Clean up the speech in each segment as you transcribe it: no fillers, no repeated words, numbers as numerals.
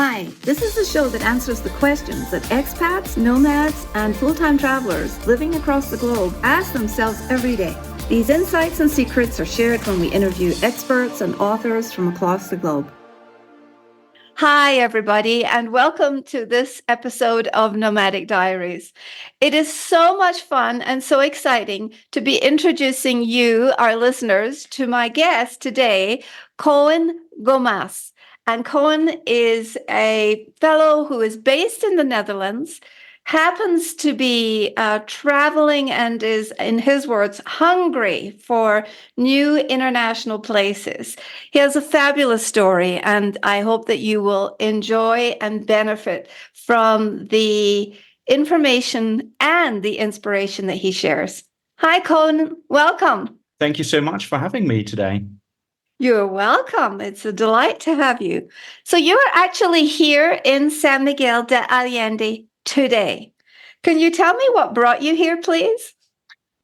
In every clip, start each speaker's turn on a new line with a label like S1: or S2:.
S1: Hi, this is the show that answers the questions that expats, nomads, and full-time travelers living across the globe ask themselves every day. These insights and secrets are shared when we interview experts and authors from across the globe. Hi, everybody, and welcome to this episode of Nomadic Diaries. It is so much fun and so exciting to be introducing you, our listeners, to my guest today, Koen Gomes. And Koen is a fellow who is based in the Netherlands, happens to be traveling and is, in his words, hungry for new international places. He has a fabulous story, and I hope that you will enjoy and benefit from the information and the inspiration that he shares. Hi, Koen. Welcome.
S2: Thank you so much for having me today.
S1: You're welcome. It's a delight to have you. So you're actually here in San Miguel de Allende today. Can you tell me what brought you here, please?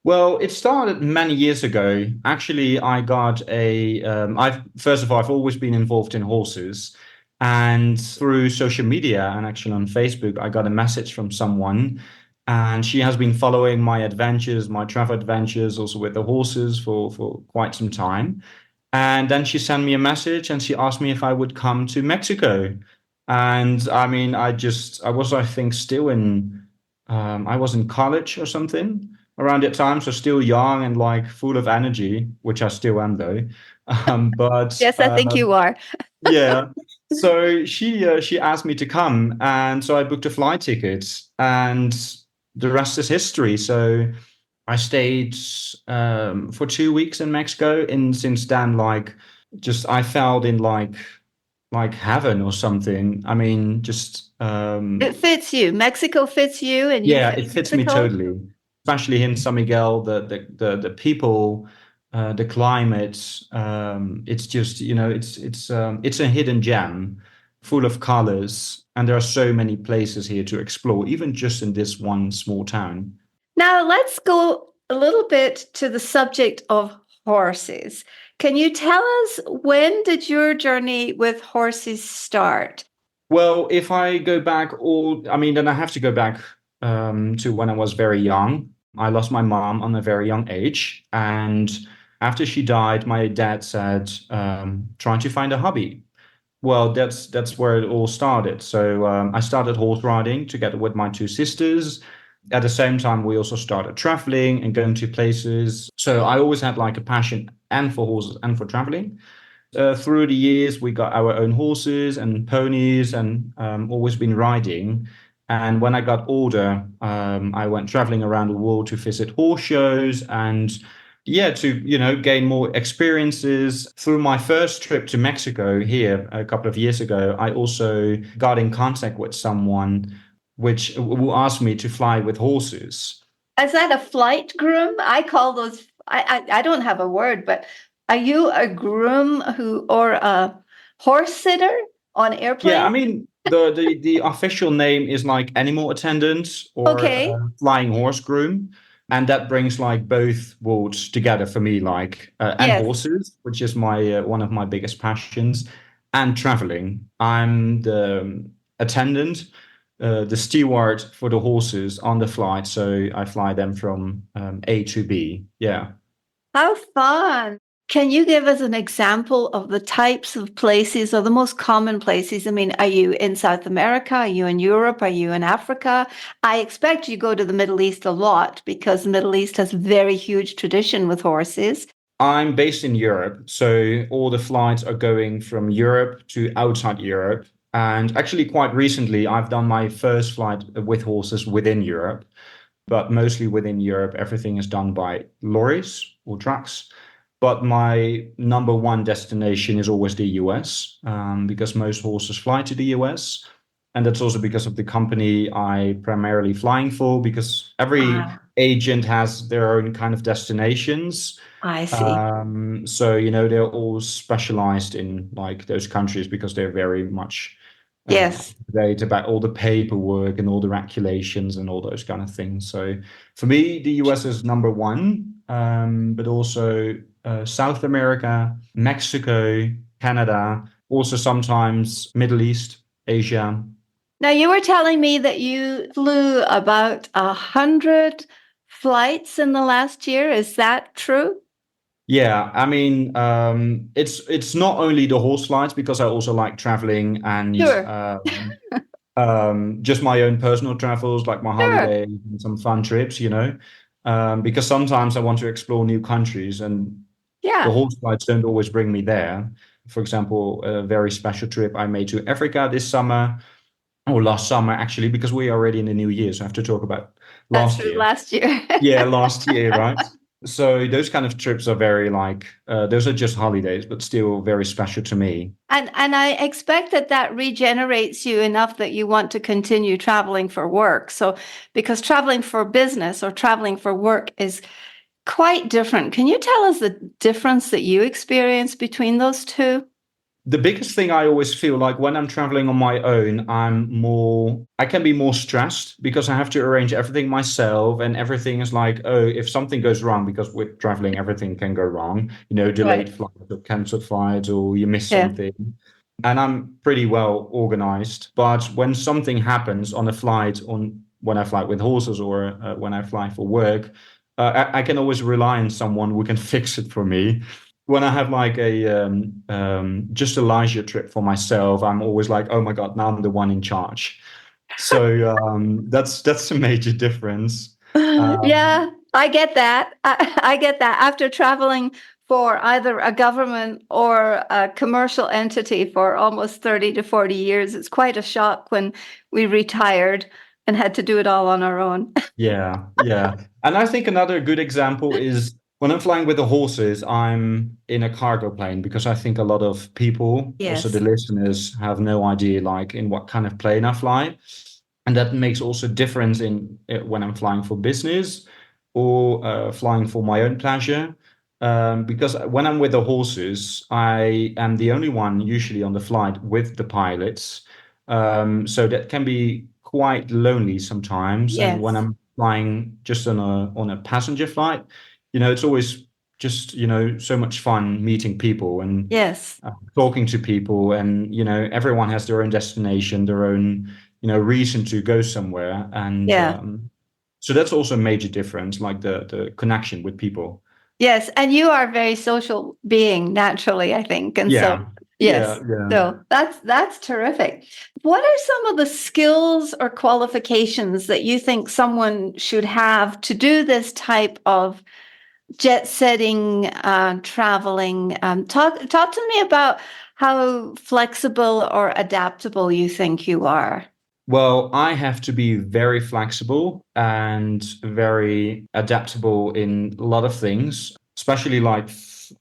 S2: Well, it started many years ago. Actually, I got I've always been involved in horses. And through social media and actually on Facebook, I got a message from someone. And she has been following my adventures, my travel adventures, also with the horses for quite some time. And then she sent me a message and she asked me if I would come to Mexico. And I mean, I think, still I was in college or something around that time. So still young and like full of energy, which I still am though. But
S1: Yes, I think you are.
S2: yeah. So she asked me to come. And so I booked a flight ticket and the rest is history. So I stayed for 2 weeks in Mexico, and since then, I felt in like heaven or something. I mean,
S1: It fits you. Mexico fits you, and you
S2: yeah,
S1: fit
S2: it fits me
S1: Mexico.
S2: totally. Especially in San Miguel, the people, the climate. It's just it's a hidden gem, full of colors, and there are so many places here to explore, even just in this one small town.
S1: Now, let's go a little bit to the subject of horses. Can you tell us, when did your journey with horses start?
S2: Well, if I go back, then I have to go back to when I was very young. I lost my mom on a very young age. And after she died, my dad said, trying to find a hobby. Well, that's where it all started. So I started horse riding together with my two sisters. At the same time, we also started traveling and going to places. So I always had like a passion and for horses and for traveling. Through the years, we got our own horses and ponies and always been riding. And when I got older, I went traveling around the world to visit horse shows and to gain more experiences. Through my first trip to Mexico here a couple of years ago, I also got in contact with someone who asked me to fly with horses.
S1: Is that a flight groom? I call those, I don't have a word, but are you a groom or a horse sitter on airplanes?
S2: Yeah, I mean, the official name is like animal attendant or
S1: Okay.
S2: flying horse groom. And that brings like both worlds together for me, and
S1: Yes.
S2: horses, which is my one of my biggest passions, and traveling. I'm the attendant, the steward for the horses on the flight. So I fly them from A to B. Yeah.
S1: How fun. Can you give us an example of the types of places or the most common places? I mean, are you in South America? Are you in Europe? Are you in Africa? I expect you go to the Middle East a lot because the Middle East has very huge tradition with horses.
S2: I'm based in Europe, so all the flights are going from Europe to outside Europe. And actually, quite recently, I've done my first flight with horses within Europe, but mostly within Europe, everything is done by lorries or trucks. But my number one destination is always the US, because most horses fly to the US. And that's also because of the company I primarily flying for, because every agent has their own kind of destinations.
S1: I see.
S2: So, they're all specialized in like those countries because they're very much
S1: Yes.
S2: great about all the paperwork and all the regulations and all those kind of things. So for me, the US is number one, but also South America, Mexico, Canada, also sometimes Middle East. Asia.
S1: Now, you were telling me that you flew about 100 flights in the last year. Is that true?
S2: Yeah, I mean, it's not only the horse flights because I also like traveling and
S1: Sure,
S2: just my own personal travels, like my
S1: sure.
S2: holidays and some fun trips, because sometimes I want to explore new countries and the
S1: Yeah,
S2: horse flights don't always bring me there. For example, a very special trip I made to Africa this summer or last summer, actually, because we are already in the new year. So I have to talk about
S1: that's
S2: last
S1: true.
S2: year.
S1: Last year.
S2: Yeah, last year, right? So those kind of trips are very like those are just holidays, but still very special to me.
S1: And I expect that that regenerates you enough that you want to continue traveling for work. So, because traveling for business or traveling for work is quite different. Can you tell us the difference that you experience between those two?
S2: The biggest thing I always feel like when I'm traveling on my own, I can be more stressed because I have to arrange everything myself and everything is like, oh, if something goes wrong, because with traveling, everything can go wrong, delayed
S1: Right.
S2: flights or cancelled flights or you miss
S1: Yeah.
S2: something. And I'm pretty well organized. But when something happens on a flight, on when I fly with horses or when I fly for work, I can always rely on someone who can fix it for me. When I have like a just a leisure trip for myself, I'm always like, oh my God, now I'm the one in charge. So that's a major difference. Um,
S1: Yeah, I get that. I get that. After traveling for either a government or a commercial entity for almost 30 to 40 years, it's quite a shock when we retired and had to do it all on our own.
S2: Yeah, yeah. And I think another good example is when I'm flying with the horses, I'm in a cargo plane because I think a lot of people, also the
S1: Yes.
S2: listeners, have no idea like in what kind of plane I fly. And that makes also difference in when I'm flying for business or flying for my own pleasure. Because when I'm with the horses, I am the only one usually on the flight with the pilots. So that can be quite lonely sometimes. And when
S1: Yes.
S2: I'm flying just on a passenger flight, it's always just so much fun meeting people and
S1: Yes.
S2: talking to people, and everyone has their own destination, their own reason to go somewhere, and
S1: Yeah.
S2: so that's also a major difference, like the connection with people.
S1: Yes. And you are a very social being naturally, I think. And so,
S2: Yeah, yeah,
S1: yes.
S2: yeah.
S1: So that's terrific. What are some of the skills or qualifications that you think someone should have to do this type of jet setting, traveling? Talk to me about how flexible or adaptable you think you are.
S2: Well, I have to be very flexible and very adaptable in a lot of things, especially like,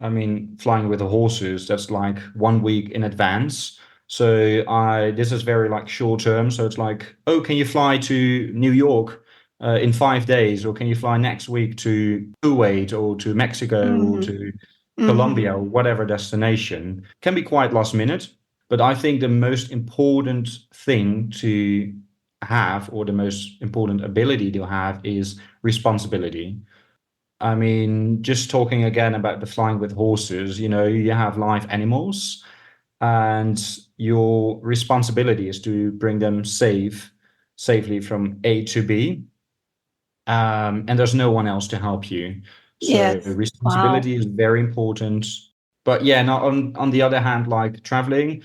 S2: I mean, flying with the horses, that's like 1 week in advance. So this is very like short term. So it's like, oh, can you fly to New York in 5 days? Or can you fly next week to Kuwait or to Mexico or
S1: Hmm.
S2: to
S1: Hmm.
S2: Colombia or whatever destination? Can be quite last minute. But I think the most important thing to have, or the most important ability to have, is responsibility. I mean, just talking again about the flying with horses, you have live animals, and your responsibility is to bring them safely from A to B. And there's no one else to help you. So
S1: Yes. Wow.
S2: responsibility is very important. But yeah, now on the other hand, like traveling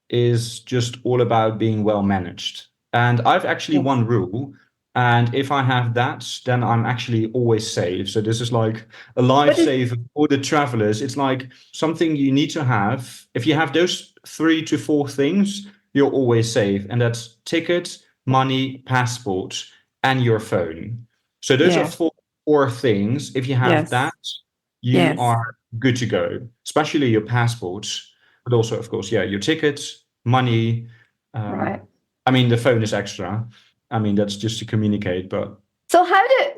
S2: is just all about being well managed. And I've actually
S1: Yes.
S2: one rule. And if I have that, then I'm actually always safe. So this is like a
S1: What is
S2: lifesaver for the travelers. It's like something you need to have. If you have those 3 to 4 things, you're always safe. And that's ticket, money, passport, and your phone. So those are
S1: Yeah.
S2: four things. If you have
S1: Yes.
S2: that, you
S1: Yes.
S2: are good to go, especially your passport, but also, of course, yeah, your tickets, money.
S1: Right.
S2: I mean, the phone is extra. I mean, that's just to communicate, but
S1: So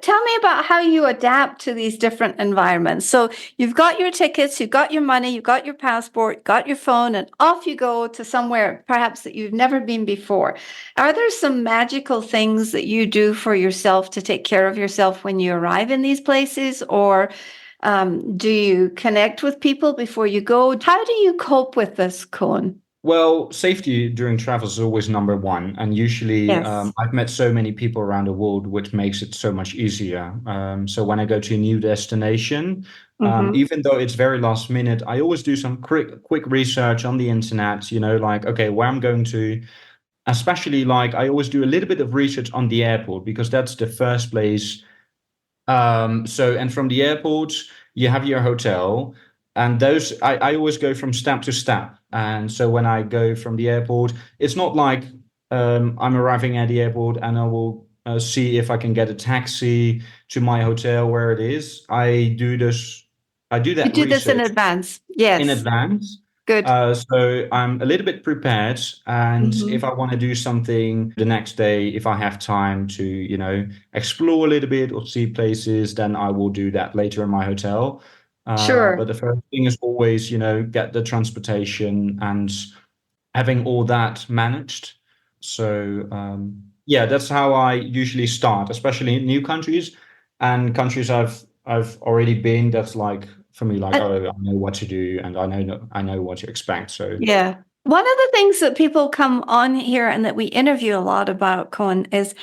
S1: tell me about how you adapt to these different environments. So you've got your tickets, you've got your money, you've got your passport, got your phone, and off you go to somewhere perhaps that you've never been before. Are there some magical things that you do for yourself to take care of yourself when you arrive in these places? Or do you connect with people before you go? How do you cope with this, Koen?
S2: Well, safety during travel is always number one. And usually,
S1: Yes.
S2: I've met so many people around the world, which makes it so much easier. So when I go to a new destination,
S1: Mm-hmm.
S2: even though it's very last minute, I always do some quick research on the internet, like, okay, where I'm going to. Especially like I always do a little bit of research on the airport because that's the first place. And from the airport, you have your hotel, and those I always go from step to step. And so when I go from the airport, it's not like I'm arriving at the airport and I will see if I can get a taxi to my hotel where it is. I do
S1: You
S2: that
S1: do this in
S2: research
S1: advance.
S2: in
S1: Yes.
S2: advance.
S1: Good.
S2: So I'm a little bit prepared. And if
S1: Mm-hmm.
S2: I want to do something the next day, if I have time to, explore a little bit or see places, then I will do that later in my hotel. But
S1: Sure.
S2: the first thing is always, get the transportation and having all that managed. So yeah, that's how I usually start, especially in new countries and countries I've already been. That's like for me, like,
S1: And
S2: oh, I know what to do and I know what to expect. So
S1: yeah. One of the things that people come on here and that we interview a lot about, Koen, is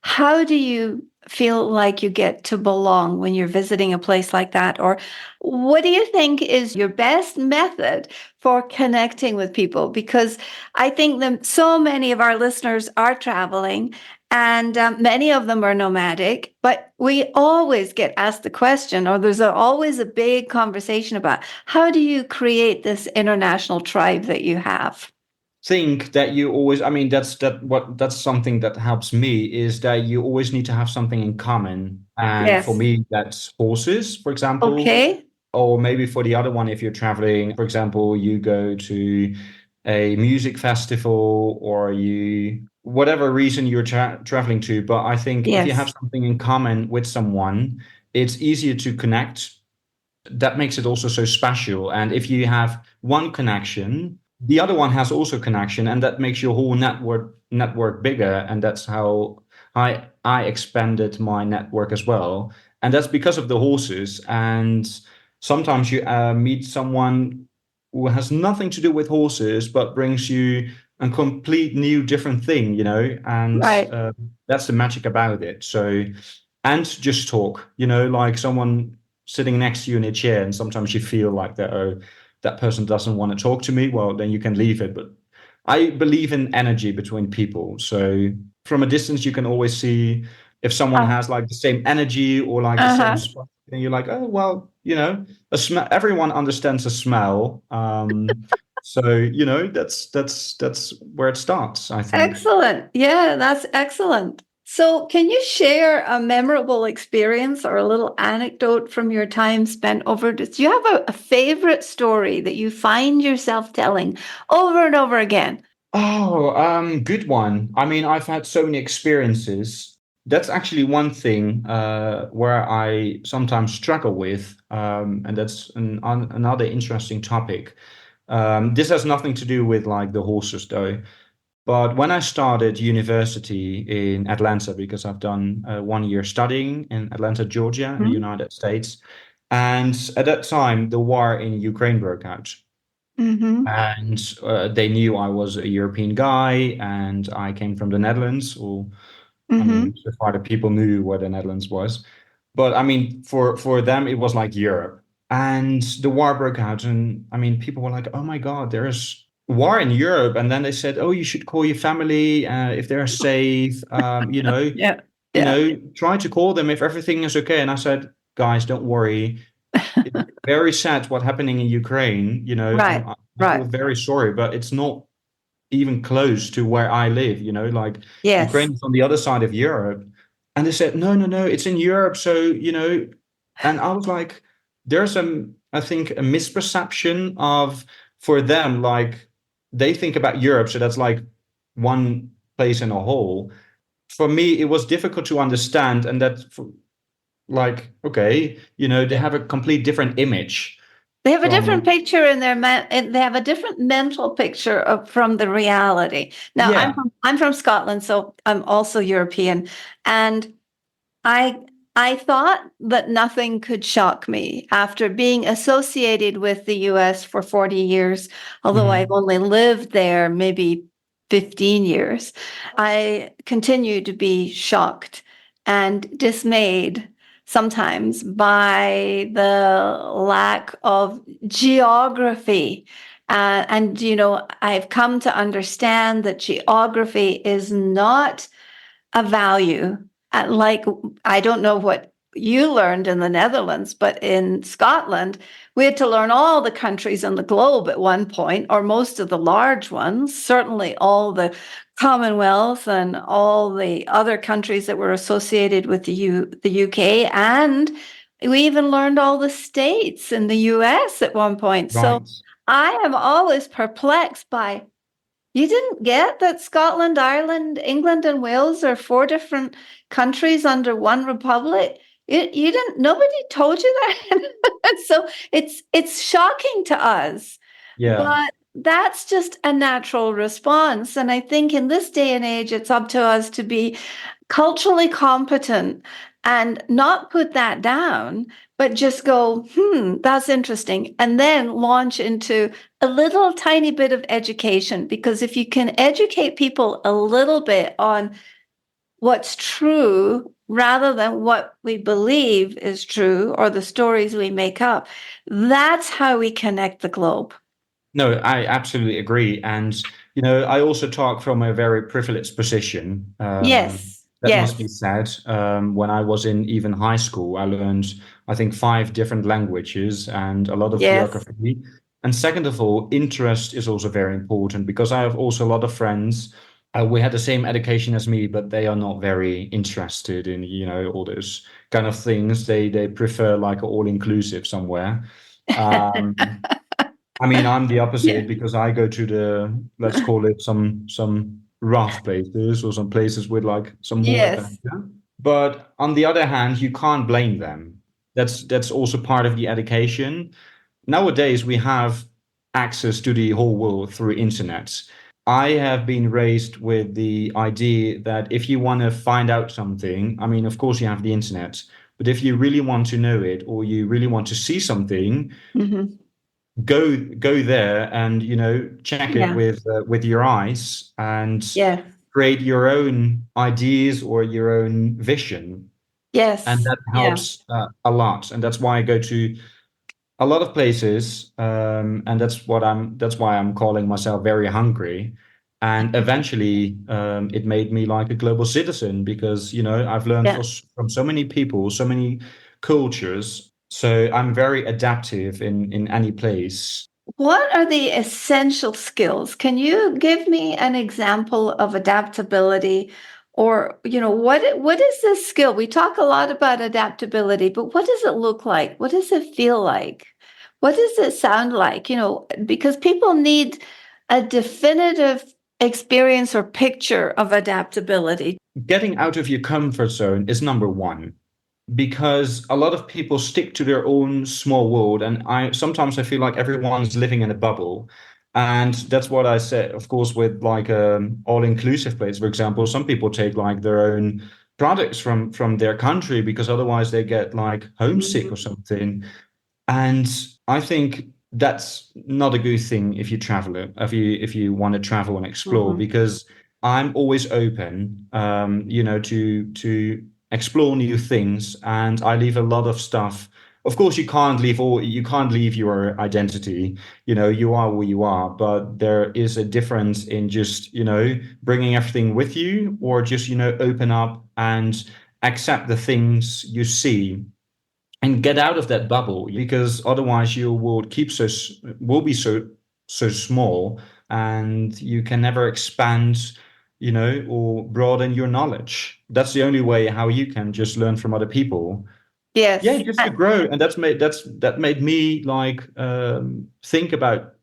S1: how do you feel like you get to belong when you're visiting a place like that? Or what do you think is your best method for connecting with people? Because I think that so many of our listeners are traveling and many of them are nomadic, but we always get asked the question, or there's always a big conversation about how do you create this international tribe that you have?
S2: think that you always, I mean, that's something that helps me is that you always need to have something in common. And for
S1: Yes.
S2: me, that's horses, for example.
S1: Okay.
S2: Or maybe for the other one, if you're traveling, for example, you go to a music festival or whatever reason you're traveling to. But I think if you have
S1: Yes.
S2: something in common with someone, it's easier to connect. That makes it also so special. And if you have one connection, the other one has also connection, and that makes your whole network bigger. And that's how I expanded my network as well. And that's because of the horses. And sometimes you meet someone who has nothing to do with horses, but brings you a complete new different thing, and
S1: Right.
S2: that's the magic about it. So, and just talk, like someone sitting next to you in a chair, and sometimes you feel like that, oh, that person doesn't want to talk to me. Well, then you can leave it. But I believe in energy between people. So from a distance, you can always see if someone
S1: Uh,
S2: has like the same energy or like the same
S1: uh-huh.
S2: spot. And you're like, oh, well, a smell. Everyone understands a smell. So that's where it starts, I think.
S1: Excellent. Yeah, that's excellent. So, can you share a memorable experience or a little anecdote from your time spent over? Do you have a favorite story that you find yourself telling over and over again?
S2: Oh, good one. I mean, I've had so many experiences. That's actually one thing where I sometimes struggle with, and that's another interesting topic. This has nothing to do with like the horses, though. But when I started university in Atlanta, because I've done 1 year studying in Atlanta, Georgia, in the United States, and at that time, the war in Ukraine broke out.
S1: Mm-hmm.
S2: And they knew I was a European guy and I came from the Netherlands. Or, I
S1: Mm-hmm.
S2: mean, so far the people knew where the Netherlands was. But I mean, for them, it was like Europe. And the war broke out. And I mean, people were like, oh my God, there's war in Europe. And then they said, oh, you should call your family if they're safe.
S1: Yeah. Yeah.
S2: Try to call them if everything is okay. And I said, guys, don't worry. It's very sad what's happening in Ukraine, and
S1: Right.
S2: I feel
S1: Right.
S2: very sorry, but it's not even close to where I live, like
S1: Yes.
S2: Ukraine is on the other side of Europe. And they said, no, no, no, it's in Europe. So, and I was like, there's I think a misperception of for them, like they think about Europe. So that's like one place in a whole. For me, it was difficult to understand. And that like, okay, they have a complete different image
S1: They have a different
S2: from,
S1: picture in their they have a different mental picture from the reality. Now,
S2: yeah,
S1: I'm from Scotland, so I'm also European, and I I thought that nothing could shock me after being associated with the US for 40 years, although I've
S2: Mhm.
S1: only lived there maybe 15 years. I continue to be shocked and dismayed sometimes by the lack of geography. I've come to understand that geography is not a value. Like, I don't know what you learned in the Netherlands, but in Scotland, we had to learn all the countries in the globe at one point, or most of the large ones, certainly all the Commonwealth and all the other countries that were associated with the UK. And we even learned all the states in the US at one point. So
S2: Right.
S1: I am always perplexed by, you didn't get that Scotland, Ireland, England, and Wales are four different countries under one republic? You didn't. Nobody told you that. So it's shocking to us,
S2: Yeah.
S1: but that's just a natural response. And I think in this day and age, it's up to us to be culturally competent and not put that down, but just go, that's interesting. And then launch into a little tiny bit of education. Because if you can educate people a little bit on what's true rather than what we believe is true or the stories we make up, that's how we connect the globe.
S2: No, I absolutely agree. And, I also talk from a very privileged position.
S1: Yes,
S2: That must be
S1: yes,
S2: said. When I was in even high school, I learned, I think, 5 different languages and a lot of
S1: yes.
S2: geography. And second of all, interest is also very important because I have also a lot of friends. We had the same education as me, but they are not very interested in, all those kind of things. They prefer like all inclusive somewhere. Um, I mean, I'm the
S1: Yeah.
S2: opposite because I go to the, let's call it some rough places or some places with like some more
S1: Yes.
S2: adventure. But on the other hand, you can't blame them. That's also part of the education. Nowadays, we have access to the whole world through internet. I have been raised with the idea that if you want to find out something, I mean, of course, you have the internet, but if you really want to know it or you really want to see something,
S1: Hmm.
S2: go there and check it
S1: Yeah.
S2: with your eyes and
S1: Yeah.
S2: create your own ideas or your own vision, and
S1: Yes.
S2: that
S1: Yeah.
S2: helps a lot. And that's why I go to a lot of places, and that's why I'm calling myself very hungry. And eventually it made me like a global citizen because I've learned
S1: Yeah.
S2: from so many people, so many cultures, so I'm very adaptive in any place.
S1: What are the essential skills? Can you give me an example of adaptability, or, what is this skill? We talk a lot about adaptability, but what does it look like? What does it feel like? What does it sound like? Because people need a definitive experience or picture of adaptability.
S2: Getting out of your comfort zone is number one because a lot of people stick to their own small world, and I feel like everyone's living in a bubble. And that's what I said, of course, with like all inclusive place, for example. Some people take like their own products from their country because otherwise they get like homesick or
S1: Mhm.
S2: something. And I think that's not a good thing if you travel it, if you want to travel and explore,
S1: Mhm.
S2: because I'm always open, to explore new things, and I leave a lot of stuff. Of course, you can't leave your identity. You are who you are, but there is a difference in just bringing everything with you, or just open up and accept the things you see and get out of that bubble, because otherwise your world will be so small, and you can never expand, or broaden your knowledge. That's the only way how you can just learn from other people. Yeah,
S1: Yes.
S2: just to grow. And that made me like think about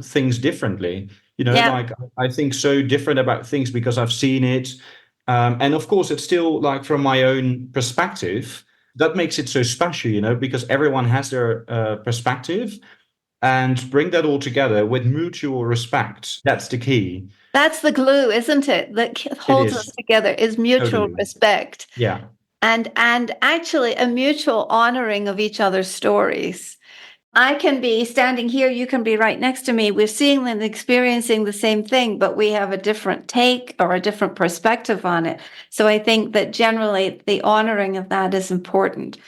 S2: things differently.
S1: Yeah.
S2: Like I think so different about things because I've seen it. And of course, it's still like from my own perspective. That makes it so special, because everyone has their perspective, and bring that all together with mutual respect. That's the key.
S1: That's the glue, isn't it? That
S2: It
S1: holds us
S2: is
S1: together is mutual
S2: totally.
S1: respect.
S2: Yeah.
S1: and actually a mutual honoring of each other's stories. I can be standing here, you can be right next to me. We're seeing and experiencing the same thing, but we have a different take or a different perspective on it. So I think that generally the honoring of that is important.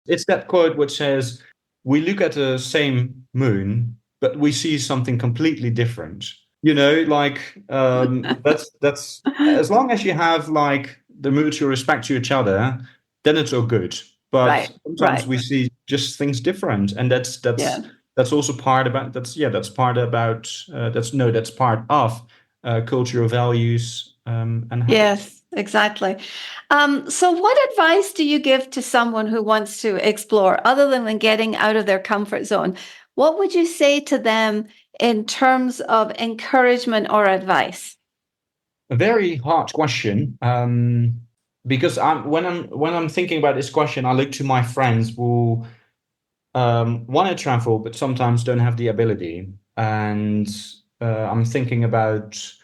S2: It's that quote which says, "We look at the same moon, but we see something completely different." That's as long as you have like the mutual respect to each other, then it's all good. But
S1: Right,
S2: sometimes
S1: right.
S2: we see just things different, and
S1: Yeah.
S2: that's also part about that's part of cultural values and habits.
S1: Yes, exactly. So what advice do you give to someone who wants to explore, other than getting out of their comfort zone? What would you say to them in terms of encouragement or advice?
S2: A very hard question, because when I'm thinking about this question, I look to my friends who want to travel but sometimes don't have the ability, and I'm thinking about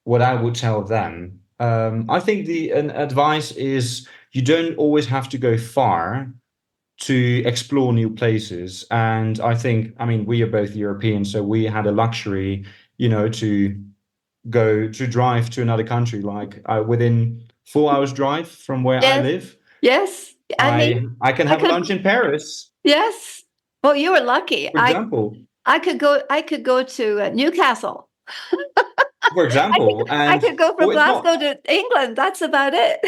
S2: what I would tell them. I think the an advice is you don't always have to go far to explore new places, and I mean we are both European, so we had a luxury, to go to drive to another country, like within 4 hours drive from where I
S1: Yes,
S2: live.
S1: yes. I mean,
S2: I can
S1: I
S2: have
S1: could,
S2: lunch in Paris,
S1: yes. Well, you were lucky.
S2: for example.
S1: I could go to Newcastle.
S2: For
S1: I could,
S2: example,
S1: I
S2: and
S1: could go from
S2: well, it's not
S1: Glasgow to England. That's about it.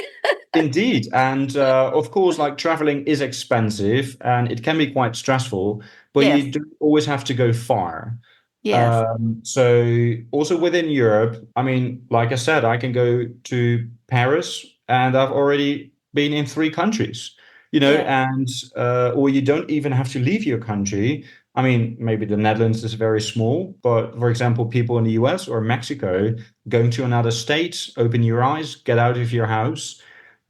S2: indeed, and of course, like traveling is expensive and it can be quite stressful, but you
S1: Yes,
S2: don't always have to go far.
S1: yes,
S2: So also within Europe, I mean, like I said, I can go to Paris and I've already been in 3 countries,
S1: yeah,
S2: and or you don't even have to leave your country. I mean, maybe the Netherlands is very small, but for example, people in the US or Mexico, going to another state, open your eyes, get out of your house,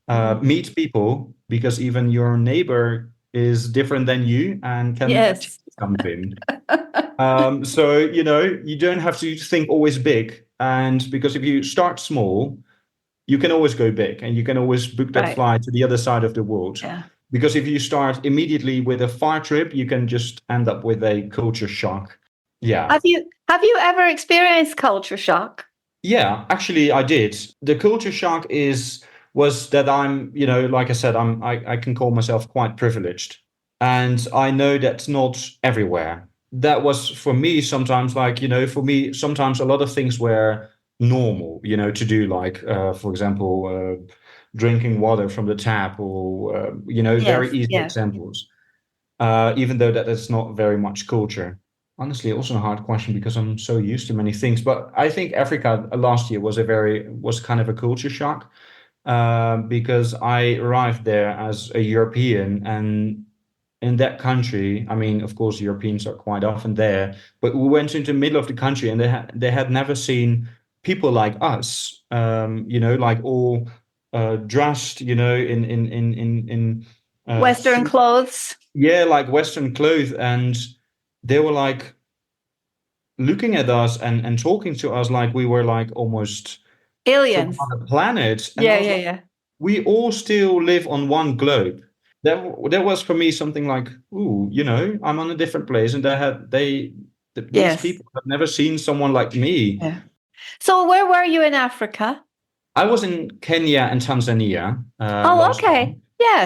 S1: mhm,
S2: meet people, because even your neighbor is different than you and can teach
S1: yes,
S2: you something. So, you don't have to think always big. And because if you start small, you can always go big and you can always book that
S1: right,
S2: flight to the other side of the world.
S1: yeah.
S2: Because if you start immediately with a far trip, you can just end up with a culture shock. Yeah.
S1: Have you ever experienced culture shock?
S2: Yeah, actually I did. The culture shock was that like I said, I can call myself quite privileged. And I know that's not everywhere. That was for me sometimes like, for me, sometimes a lot of things were normal, to do, like for example, drinking water from the tap, or very
S1: Yes,
S2: easy
S1: yes.
S2: examples. Even though that is not very much culture. Honestly, also a hard question because I'm so used to many things. But I think Africa last year was kind of a culture shock, because I arrived there as a European, and in that country, I mean, of course, Europeans are quite often there, but we went into the middle of the country and they had never seen people like us, like all dressed, in
S1: Western
S2: suits,
S1: clothes,
S2: yeah, like Western clothes, and they were like looking at us and talking to us like we were like almost from
S1: aliens.
S2: other planets. And I
S1: Yeah,
S2: was
S1: yeah,
S2: like,
S1: yeah.
S2: we all still live on one globe. That was for me something like, ooh, I'm on a different place, and these
S1: Yes.
S2: people have never seen someone like me.
S1: Yeah. So where were you in Africa?
S2: I was in Kenya and Tanzania
S1: Oh,
S2: last year.
S1: okay.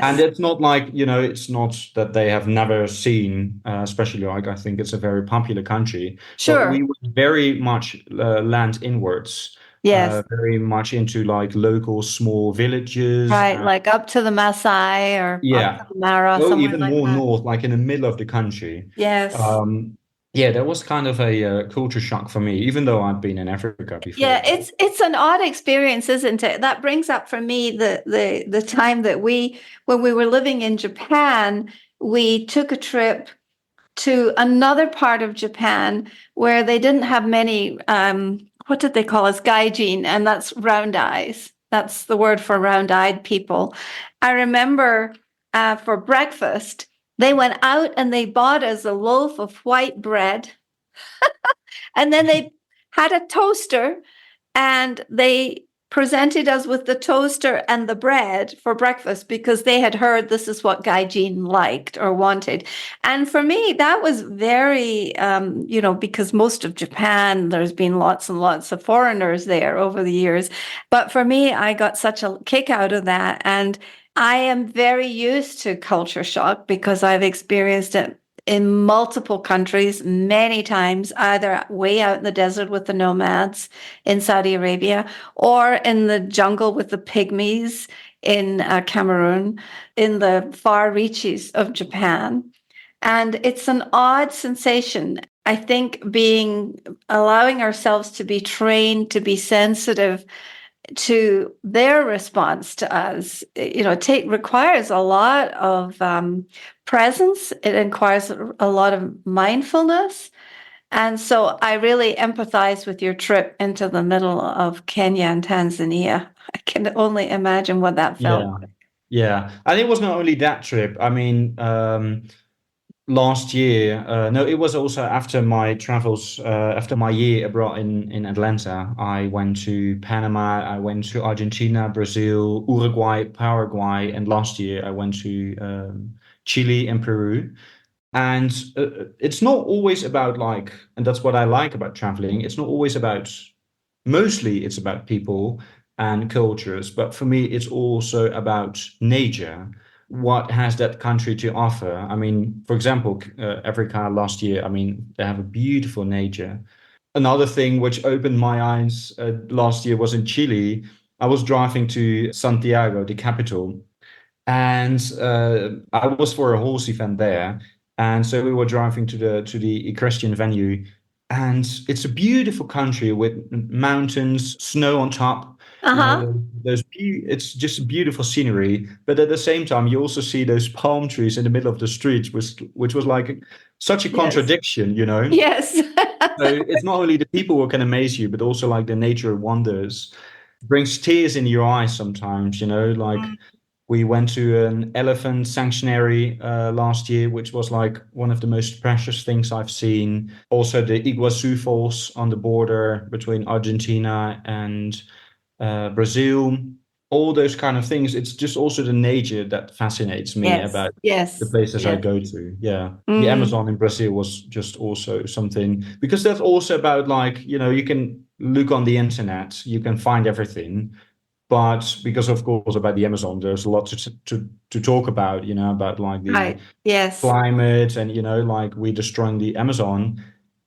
S2: And
S1: Yes.
S2: it's not like, it's not that they have never seen, especially like I think it's a very popular country, but we
S1: Sure.
S2: were very much land inwards,
S1: Yes.
S2: very much into like local small villages.
S1: Right. Like up to the Maasai or up to
S2: Yeah.
S1: the Mara,
S2: Oh,
S1: somewhere
S2: even
S1: like
S2: more
S1: that.
S2: north, like in the middle of the country.
S1: Yes.
S2: Um, yeah, that was kind of a culture shock for me, even though I'd been in Africa
S1: Yeah,
S2: before.
S1: it's an odd experience, isn't it? That brings up for me the time that when we were living in Japan, we took a trip to another part of Japan where they didn't have many, what did they call us? Gaijin, and that's round eyes. That's the word for round-eyed people. I remember for breakfast, they went out and they bought us a loaf of white bread, and then they had a toaster and they presented us with the toaster and the bread for breakfast because they had heard this is what Gaijin liked or wanted. And for me, that was very, because most of Japan, there's been lots and lots of foreigners there over the years. But for me, I got such a kick out of that. And I am very used to culture shock because I've experienced it in multiple countries many times, either way out in the desert with the nomads in Saudi Arabia or in the jungle with the pygmies in Cameroon, in the far reaches of Japan. And it's an odd sensation. I think allowing ourselves to be trained to be sensitive to their response to us, requires a lot of presence. It requires a lot of mindfulness. And so I really empathize with your trip into the middle of Kenya and Tanzania. I can only imagine what that felt
S2: Yeah.
S1: like.
S2: Yeah. And it was not only that trip. I mean, last year, no, it was also after my travels, after my year abroad in Atlanta. I went to Panama, I went to Argentina, Brazil, Uruguay, Paraguay, and last year I went to Chile and Peru. And it's not always about like, and that's what I like about traveling. It's not always about, mostly it's about people and cultures, but for me, it's also about nature. What has that country to offer? I mean, for example, Africa last year, I mean, they have a beautiful nature. Another thing which opened my eyes last year was in Chile. I was driving to Santiago, the capital, and I was for a horse event there, and so we were driving to the equestrian venue, and it's a beautiful country with mountains, snow on top. You know,
S1: Uh-huh.
S2: it's just beautiful scenery, but at the same time, you also see those palm trees in the middle of the streets, which was like such a
S1: Yes.
S2: contradiction, you know.
S1: Yes.
S2: So it's not only the people who can amaze you, but also like the nature wonders. Brings tears in your eyes sometimes, you know, like we went to an elephant sanctuary last year, which was like one of the most precious things I've seen. Also, the Iguazu Falls on the border between Argentina and Brazil. All those kind of things. It's just also the nature that fascinates me
S1: Yes.
S2: about the
S1: Yes.
S2: places I
S1: Yes.
S2: go to. Yeah. The
S1: Mm.
S2: Amazon in Brazil was just also something because that's also about like, you know, you can look on the internet, you can find everything, but because of course about the Amazon, there's a lot to talk about, you know, about like the
S1: Right. Yes.
S2: climate and you know, like we destroying the Amazon.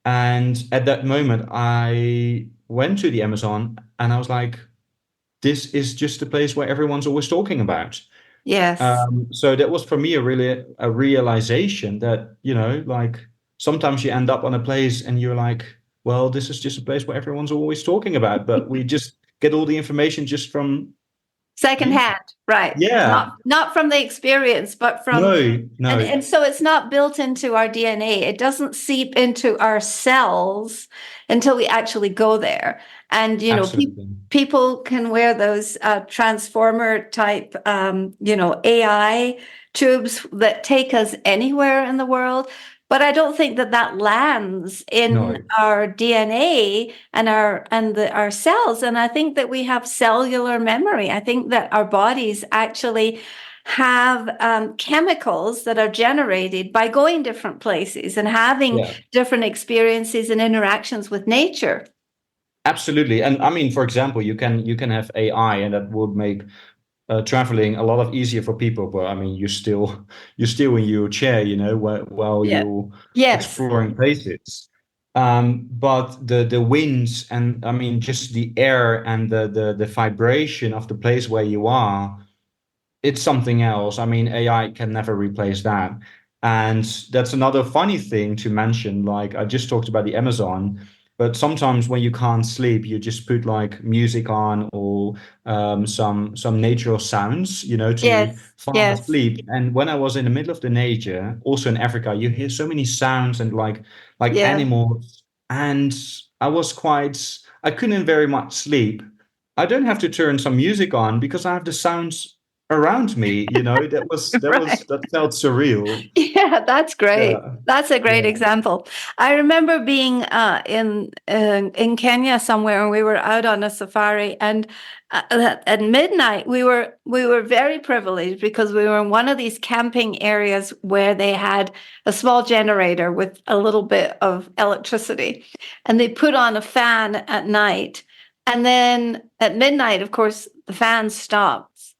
S2: And at that moment, I went to the Amazon and I was like, this is just a place where everyone's always talking about.
S1: Yes.
S2: So that was for me a realization that, you know, like sometimes you end up on a place and you're like, well, this is just a place where everyone's always talking about, but we just get all the information just from the internet.
S1: Secondhand, right.
S2: Yeah.
S1: Not from the experience, but from
S2: No, no,
S1: and so it's not built into our DNA. It doesn't seep into our cells until we actually go there. And
S2: absolutely.
S1: people can wear those transformer type AI tubes that take us anywhere in the world. But I don't think that lands in
S2: No.
S1: our DNA and our cells. And I think that we have cellular memory. I think that our bodies actually have chemicals that are generated by going different places and having
S2: Yeah,
S1: different experiences and interactions with nature.
S2: absolutely. And I mean, for example, you can have AI and that would make traveling a lot of easier for people, but I mean, you're still in your chair, you know, while
S1: Yeah.
S2: you're
S1: Yes.
S2: exploring places. But the winds and I mean, just the air and the vibration of the place where you are, it's something else. I mean, AI can never replace that. And that's another funny thing to mention. Like I just talked about the Amazon, but sometimes when you can't sleep, you just put like music on or some natural sounds, you know, to
S1: Yes.
S2: fall
S1: Yes.
S2: asleep. And when I was in the middle of the nature, also in Africa, you hear so many sounds and like
S1: Yeah.
S2: animals. And I couldn't very much sleep. I don't have to turn some music on because I have the sounds around me.
S1: Right.
S2: That felt surreal.
S1: Yeah, that's great.
S2: Yeah,
S1: That's a great
S2: yeah.
S1: example. I remember being in Kenya somewhere, and we were out on a safari. And at midnight, we were very privileged because we were in one of these camping areas where they had a small generator with a little bit of electricity, and they put on a fan at night, and then at midnight, of course, the fan stops.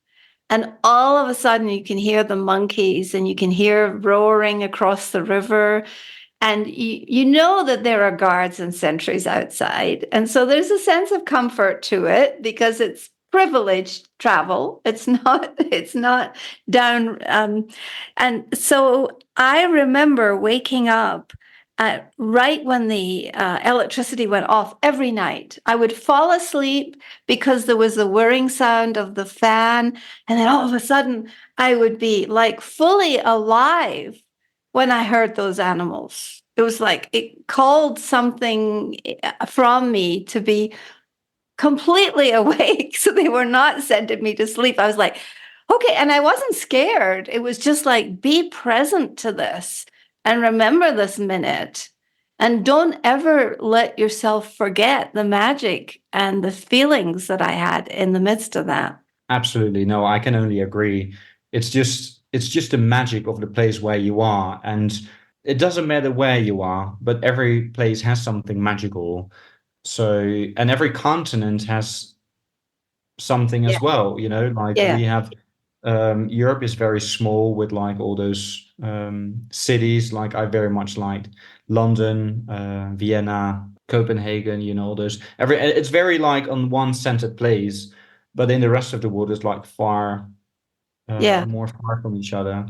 S1: And all of a sudden, you can hear the monkeys and you can hear roaring across the river. And you know that there are guards and sentries outside. And so there's a sense of comfort to it because it's privileged travel. It's not down. And so I remember waking up right when the electricity went off every night. I would fall asleep because there was the whirring sound of the fan. And then all of a sudden, I would be like fully alive when I heard those animals. It was like it called something from me to be completely awake. So they were not sending me to sleep. I was like, okay. And I wasn't scared. It was just like, be present to this and remember this minute. And don't ever let yourself forget the magic and the feelings that I had in the midst of that.
S2: Absolutely. No, I can only agree. It's just the magic of the place where you are. And it doesn't matter where you are, but every place has something magical. So, and every continent has something
S1: Yeah.
S2: as well, like
S1: Yeah.
S2: we have Europe is very small with like all those cities. Like I very much liked London, Vienna, Copenhagen, all those it's very like on one centered place, but in the rest of the world is like far
S1: Yeah.
S2: more far from each other.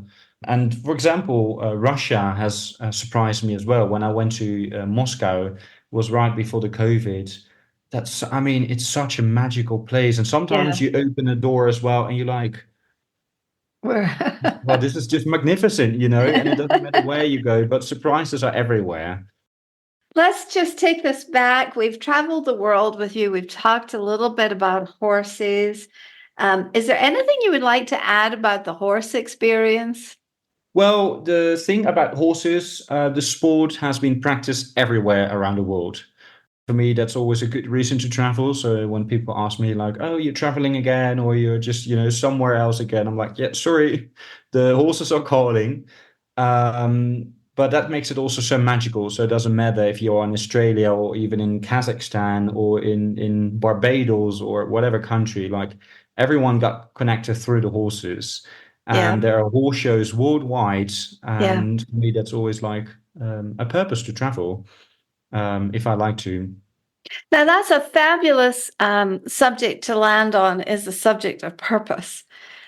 S2: And for example, Russia has surprised me as well. When I went to Moscow, was right before the COVID. I mean, it's such a magical place. And sometimes
S1: Yeah.
S2: you open a door as well, and you're like,
S1: We're
S2: well, this is just magnificent, and it doesn't matter where you go, but surprises are everywhere.
S1: Let's just take this back. We've traveled the world with you. We've talked a little bit about horses. Is there anything you would like to add about the horse experience?
S2: Well, the thing about horses, the sport has been practiced everywhere around the world. For me, that's always a good reason to travel. So when people ask me like, "Oh, you're traveling again, or you're just, somewhere else again," I'm like, "Yeah, sorry, the horses are calling." But that makes it also so magical. So it doesn't matter if you're in Australia or even in Kazakhstan or in Barbados or whatever country. Like everyone got connected through the horses,
S1: Yeah.
S2: and there are horse shows worldwide.
S1: Yeah.
S2: And for me, that's always like a purpose to travel if I like to.
S1: Now that's a fabulous subject to land on is the subject of purpose.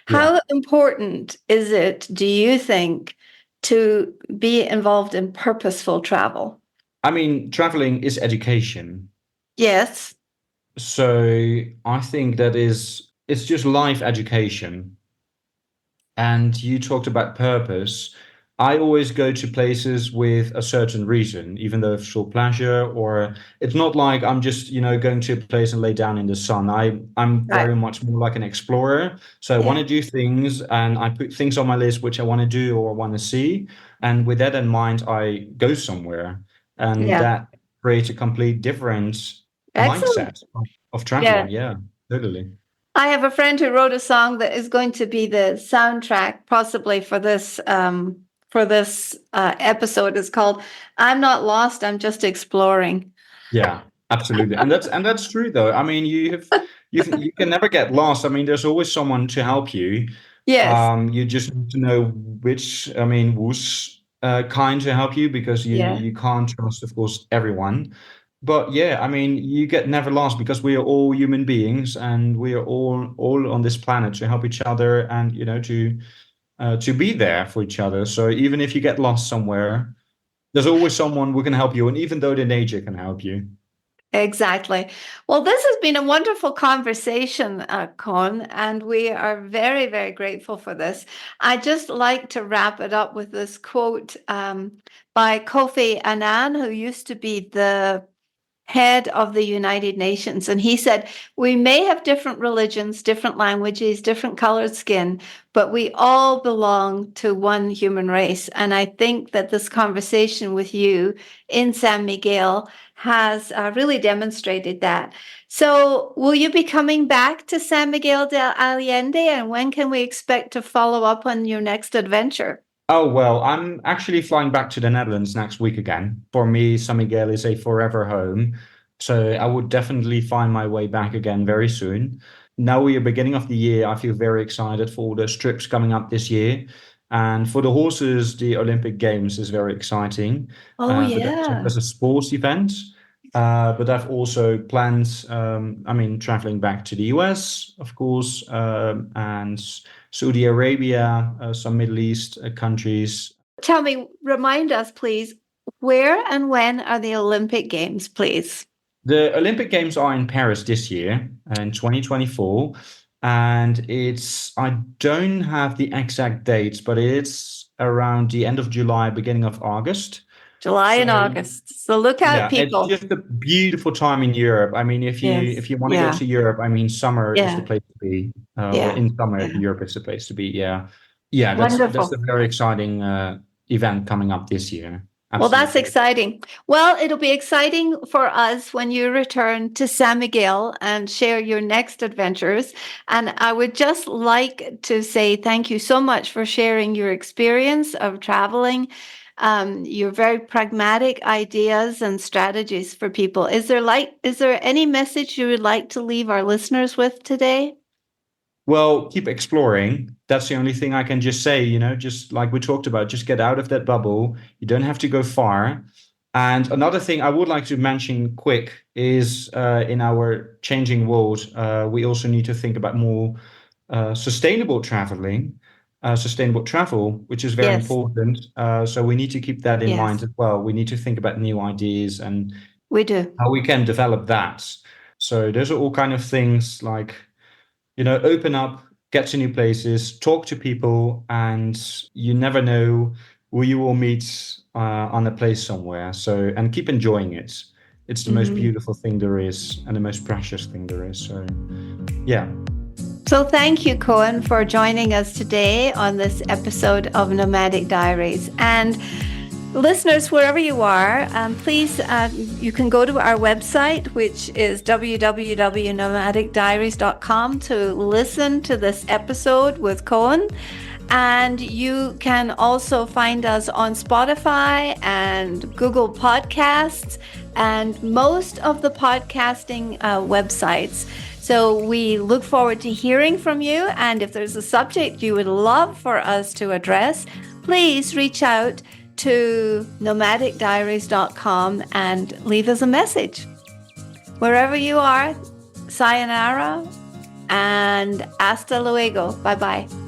S2: Yeah.
S1: How important is it, do you think, to be involved in purposeful travel?
S2: I mean, traveling is education.
S1: Yes.
S2: So I think it's just life education. And you talked about purpose. I always go to places with a certain reason, even though it's for pleasure, or it's not like I'm just, going to a place and lay down in the sun. I'm
S1: Right.
S2: very much more like an explorer. So I
S1: Yeah.
S2: want to do things and I put things on my list which I want to do or want to see. And with that in mind, I go somewhere. And
S1: Yeah.
S2: that creates a complete different
S1: Excellent.
S2: mindset of
S1: Yeah.
S2: traveling. Yeah, totally.
S1: I have a friend who wrote a song that is going to be the soundtrack, possibly for this episode. It's called "I'm Not Lost. I'm Just Exploring."
S2: Yeah, absolutely. And that's true though. I mean, you can never get lost. I mean, there's always someone to help you.
S1: Yes.
S2: You just need to know who's kind to help you because you
S1: Yeah.
S2: you can't trust, of course, everyone. But yeah, I mean, you get never lost because we are all human beings and we are all on this planet to help each other and to be there for each other. So even if you get lost somewhere, there's always someone who can help you, and even though the nature can help you.
S1: Exactly. Well, this has been a wonderful conversation, Koen, and we are very, very grateful for this. I just like to wrap it up with this quote by Kofi Annan, who used to be the head of the United Nations. And he said, we may have different religions, different languages, different colored skin, but we all belong to one human race. And I think that this conversation with you in San Miguel has really demonstrated that. So will you be coming back to San Miguel de Allende? And when can we expect to follow up on your next adventure?
S2: Oh, well, I'm actually flying back to the Netherlands next week again. For me, San Miguel is a forever home. So I would definitely find my way back again very soon. Now we are beginning of the year. I feel very excited for all those trips coming up this year. And for the horses, the Olympic Games is very exciting.
S1: Oh,
S2: But that's
S1: yeah.
S2: as a sports event. But I've also planned, traveling back to the US, of course, and Saudi Arabia, some Middle East countries.
S1: Tell me, remind us, please, where and when are the Olympic Games, please?
S2: The Olympic Games are in Paris this year, in 2024. And I don't have the exact dates, but it's around the end of July, beginning of August.
S1: July and August. So look out,
S2: Yeah, it's
S1: people.
S2: just a beautiful time in Europe. I mean, if you want to go to Europe, I mean, summer is the place to be. Or in summer, Europe is the place to be. Yeah, yeah, that's
S1: Wonderful.
S2: a very exciting event coming up this year.
S1: Well, that's
S2: Absolutely.
S1: exciting. Well, it'll be exciting for us when you return to San Miguel and share your next adventures. And I would just like to say thank you so much for sharing your experience of traveling, your very pragmatic ideas and strategies for people. Is there any message you would like to leave our listeners with today?
S2: Well, keep exploring. That's the only thing I can just say, just like we talked about, just get out of that bubble. You don't have to go far. And another thing I would like to mention quick is in our changing world, we also need to think about more sustainable sustainable travel, which is very important. So we need to keep that in mind as well. We need to think about new ideas and
S1: we do.
S2: How we can develop that. So those are all kind of things like, open up, get to new places, talk to people, and you never know who you will meet on a place somewhere. So, and keep enjoying it. It's the most beautiful thing there is and the most precious thing there is. So, yeah.
S1: So thank you, Koen, for joining us today on this episode of Nomadic Diaries. And listeners, wherever you are, please, you can go to our website, which is www.nomadicdiaries.com, to listen to this episode with Koen. And you can also find us on Spotify and Google Podcasts and most of the podcasting websites. So we look forward to hearing from you. And if there's a subject you would love for us to address, please reach out to nomadicdiaries.com and leave us a message. Wherever you are, sayonara and hasta luego. Bye-bye.